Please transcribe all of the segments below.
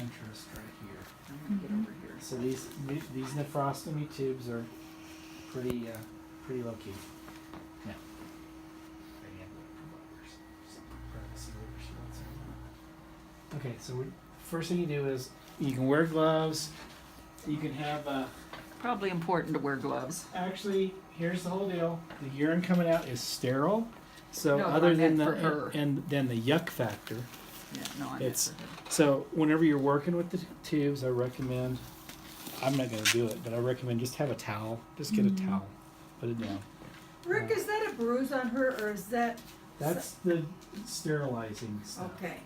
interest right here. I'm gonna get over here. So these nephrostomy tubes are pretty low key. Now, okay, so first thing you do is you can wear gloves. You can have Probably important to wear gloves. actually, here's the whole deal. The urine coming out is sterile. So No, but other I than meant the for her. and then the yuck factor. Yeah, no, I meant It's for her. so whenever you're working with the tubes, I recommend. I'm not going to do it, but I recommend just have a towel. Just get a towel, put it down. Rick, is that a bruise on her, or is that? That's the sterilizing stuff. Okay.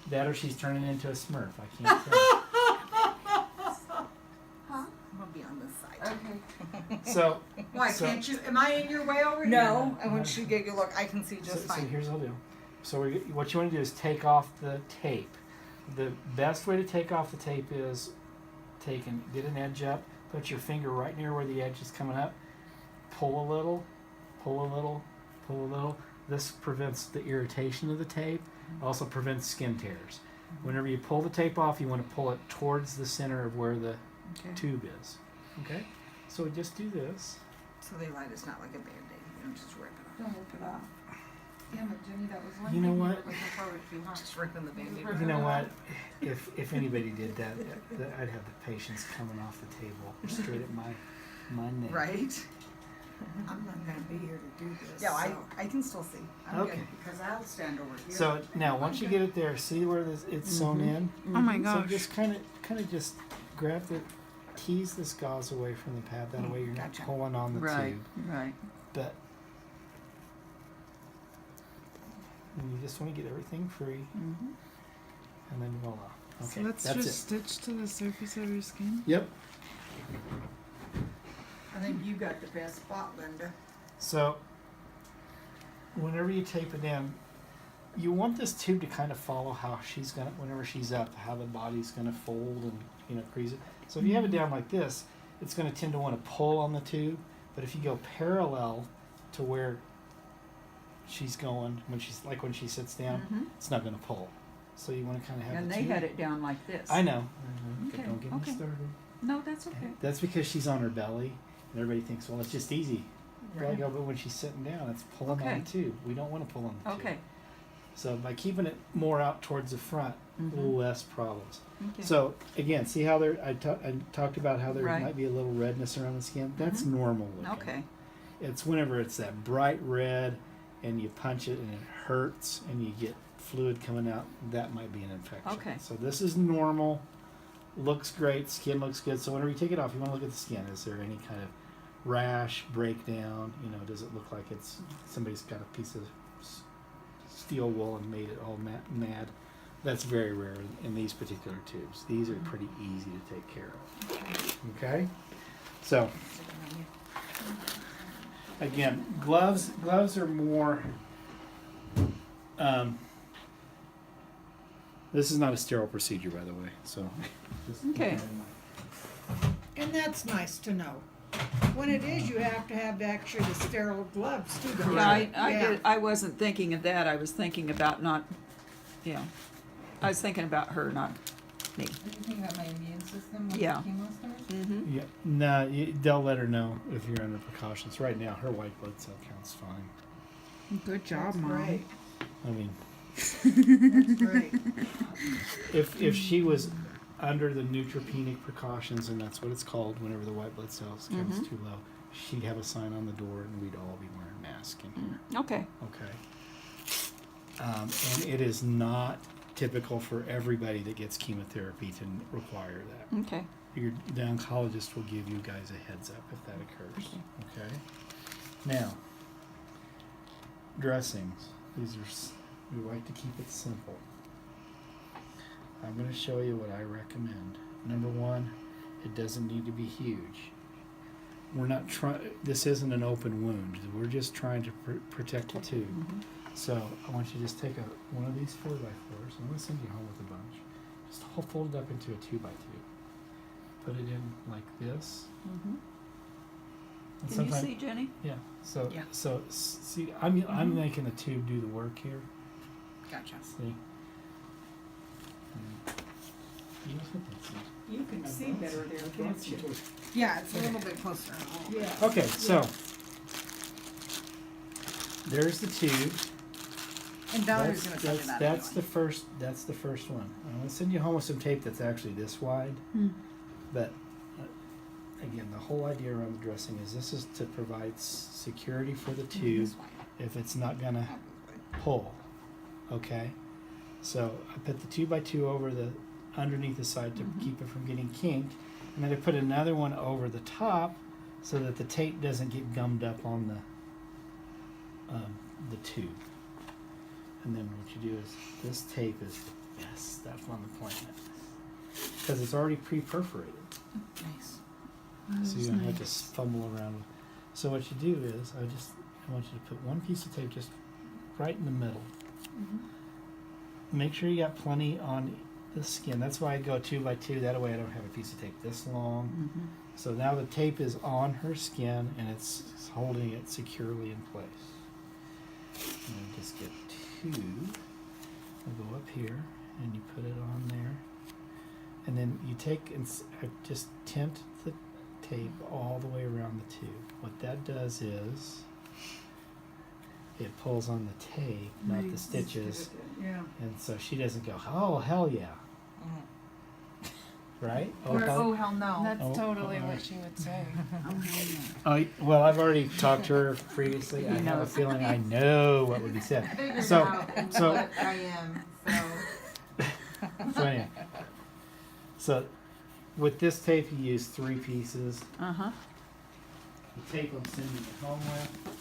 That or she's turning into a Smurf. I can't tell. I'll be on this side. Okay. So Why So- can't you? Am I in your way over here? No, I want you to get a look. I can see So, just so fine. here's the deal. So what you want to do is take off the tape. The best way to take off the tape is get an edge up, put your finger right near where the edge is coming up, pull a little, pull a little, pull a little. This prevents the irritation of the tape. Also prevents skin tears. Whenever you pull the tape off, you want to pull it towards the center of where the Okay. tube is. Okay? So we just do this. So they light it's not like a Band-Aid. You don't just rip it off. Don't rip it off. Damn it, Jenny, that was one You thing know you were what? looking forward to, huh? Just ripping the Band-Aid Rip off. You know what? If anybody did that, I'd have the patients coming off the table straight at my neck. Right? I'm not gonna be here to do this. Yeah, so. I can still see. I'm Okay. good because I'll stand over here. So now once you get it there, see where it's sewn in. Oh my So gosh. just kind of just grab tease this gauze away from the pad. That way you're not Gotcha. pulling on the Right, tube. right. But and you just want to get everything free, Mm-hmm. and then voila. Okay, So let's that's just it. stitch to the surface of your skin. Yep. I think you got the best spot, Linda. So whenever you tape it in, you want this tube to kind of follow how she's gonna, whenever she's up, how the body's gonna fold and crease it. So if you have it down like this, it's gonna tend to want to pull on the tube. But if you go parallel to where she's going when when she sits down, Mhm. it's not gonna pull. So you want to kind of have And the they tube. had it down like this. I know. But Okay, don't get okay. me started. No, that's okay. That's because she's on her belly, and everybody thinks, well, it's just easy. There I Right. go, but when she's sitting down, it's pulling on Okay. the tube. We don't want to pull on the tube. Okay. So by keeping it more out towards the front, Mhm. less problems. Okay. So again, see how I talked about how there Right. might be a little redness around the skin? That's Mhm. normal looking. Okay. It's whenever it's that bright red and you punch it and it hurts and you get fluid coming out, that might be an infection. Okay. So this is normal. Looks great. Skin looks good. So whenever you take it off, you want to look at the skin. Is there any kind of rash, breakdown? You know, does it look like it's somebody's got a piece of steel wool and made it all mad? That's very rare in these particular tubes. These are pretty easy to take care of. Okay? So again, gloves are more this is not a sterile procedure, by the way, so just keep Okay. that in mind. And that's nice to know. When it is, you have to have actually the sterile gloves too. don't Yeah, you? Yeah. I wasn't thinking of that. I was thinking about not, yeah. I was thinking about her, not me. Are you thinking about my immune system with Yeah. the chemo stars? Mm-hmm. Yeah, no, they'll let her know if you're under precautions. Right now, her white blood cell count's fine. Good job, That's Mom. great. I mean, That's great. if she was under the neutropenic precautions, and that's what it's called, whenever the white blood cells count's Mhm. too low, she'd have a sign on the door, and we'd all be wearing masks in here. Okay. Okay. And it is not typical for everybody that gets chemotherapy to require that. Okay. The oncologist will give you guys a heads up if that occurs. Okay. Now, dressings. These are we like to keep it simple. I'm going to show you what I recommend. Number one, it doesn't need to be huge. We're not trying. This isn't an open wound. We're just trying to protect the tube. Mhm. So I want you to just take one of these 4x4s. I'm going to send you home with a bunch. Just fold it up into a 2x2. Put it in like this. Mhm. And Can you sometime- see, Jenny? Yeah. So Yeah. see, I'm Mhm. making the tube do the work here. Gotcha. See. And You can see better there, can't you? Yeah, it's a little bit closer. Yeah. Okay, so there's the tube. And Valerie's gonna send you that That's anyway. the first one. I'm gonna send you home with some tape that's actually this wide. But again, the whole idea around the dressing is this is to provide security for the tube if it's not gonna pull. Okay, so I put the 2x2 over the underneath the side to keep it from getting kinked, and then I put another one over the top so that the tape doesn't get gummed up on the tube. And then what you do is this tape is the best stuff on the planet because it's already pre-perforated, Nice. so you don't have to fumble around with. So what you do is I want you to put one piece of tape just right in the middle. Make sure you got plenty on the skin. That's why I go 2x2. That way I don't have a piece of tape this long. So now the tape is on her skin and it's holding it securely in place. And then just get two. I'll go up here and you put it on there. And then you take and just tint the tape all the way around the tube. What that does is it pulls on the tape, not the stitches. Yeah. And so she doesn't go, oh, hell yeah. Right? Oh, hell. Oh, hell no. That's Oh, totally oh, what she would say. Oh, well, I've already talked to her previously. I have a feeling I know what would be said. So, What I am, so. so anyway. So, with this tape, you use 3 pieces. Uh-huh. The tape I'm sending you home with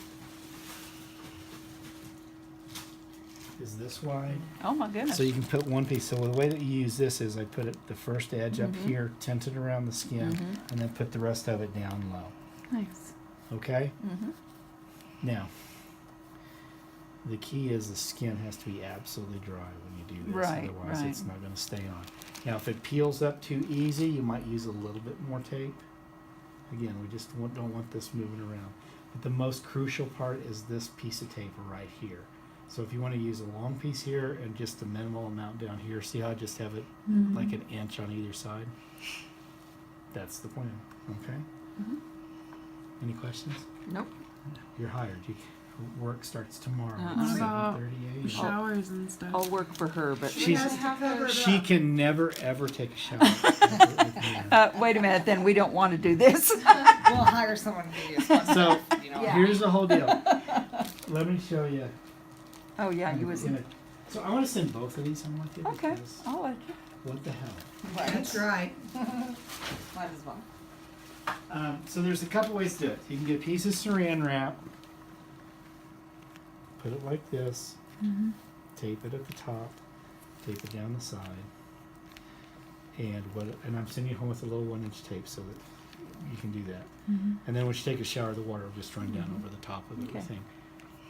is this wide. Oh my goodness. So you can put one piece. So the way that you use this is I put it the first edge up here, tinted around the skin, and then put the rest of it down low. Nice. Okay? Now, the key is the skin has to be absolutely dry when you do this. Right, Otherwise, right. it's not going to stay on. Now, if it peels up too easy, you might use a little bit more tape. Again, we just don't want this moving around. But the most crucial part is this piece of tape right here. So if you want to use a long piece here and just a minimal amount down here, see how I just have it like an inch on either side? That's the plan, okay? Any questions? Nope. You're hired. Work starts tomorrow Uh-uh. at 7:30 a.m. Showers and stuff. I'll work for her, but She has to cover it She up. can never ever take a shower. wait a minute, then we don't want to do this. We'll hire someone to give you a sponsor. So Yeah. here's the whole deal. Let me show you. Oh yeah, you was. So I want to send both of these home with you. Okay, because I'll let you. what the hell? That's right. Might as well. So there's a couple ways to do it. You can get a piece of saran wrap, put it like this, tape it at the top, tape it down the side, and I'm sending you home with a little 1-inch tape so that you can do that. And then when you take a shower, the water will just run down over the top of Okay. everything.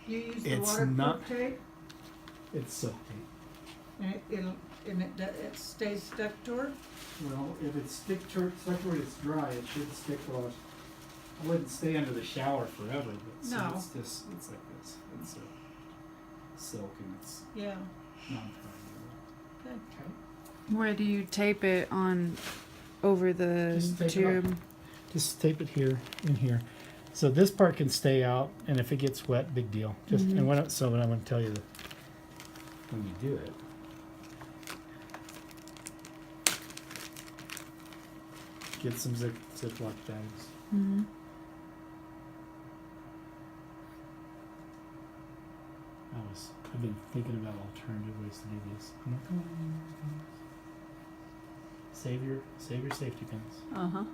You use the It's waterproof not- tape, It's silk tape. and it stays stuck to her. Well, if it's stuck where it's dry, it should stick well. It wouldn't stay under the shower forever, but so No. it's like this. It's silk and it's Yeah. non-permeable. Good. Okay. Where do you tape it on over the Just tape it up. tube? Just tape it here and here. So this part can stay out, and if it gets wet, big deal. Just and what I'm going to tell you that when you do it, get some Ziploc bags. Mm-hmm. I've been thinking about alternative ways to do this. I'm not gonna save your safety pins. Uh-huh.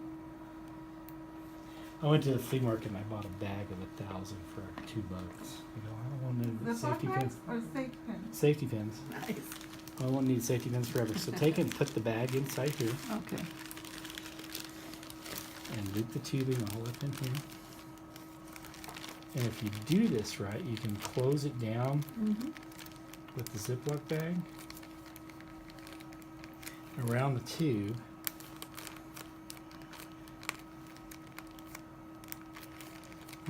I went to the flea market and I bought a bag of 1,000 for $2. I go, I don't want no The safety soft pins. or safety pins? Safety pins. Nice. I won't need safety pins forever. So take and put the bag inside here Okay. and loop the tubing all up in here. And if you do this right, you can close it down with the Ziploc bag around the tube.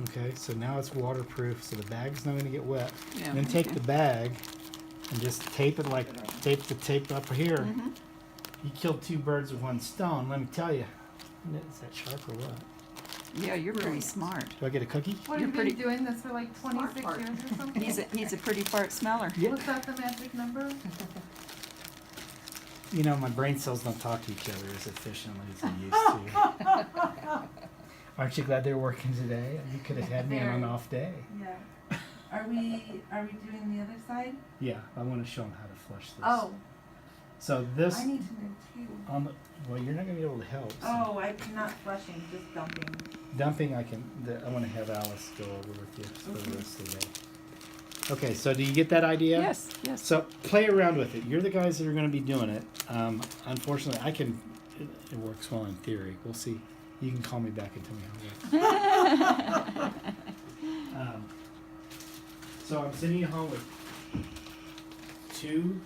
Okay, so now it's waterproof, so the bag's not going to get wet. Yeah. And then take okay. the bag and just tape it like tape the tape up here, you killed two birds with one stone. Let me tell you. Is that sharp or what? Yeah, you're pretty smart. Do I get a cookie? What, You're have you been pretty- doing this for like 26 part. years or something? He's a pretty fart smeller. Yeah. Was that the magic number? You know, my brain cells don't talk to each other as efficiently as they used to. Aren't you glad they're working today? You could have had me on an Very. off day. Yeah. Are we doing the other side? Yeah, I want to show them how to flush this. Oh, So this I need to know too. on the well, you're not gonna be able to help. So Oh, I'm not flushing, just dumping. dumping, I want to have Alice go over with you for the rest of the day. Okay, so do you get that idea? Yes, yes. So play around with it. You're the guys that are going to be doing it. Unfortunately, I can. It works well in theory. We'll see. You can call me back and tell me how it works. So I'm sitting at home with two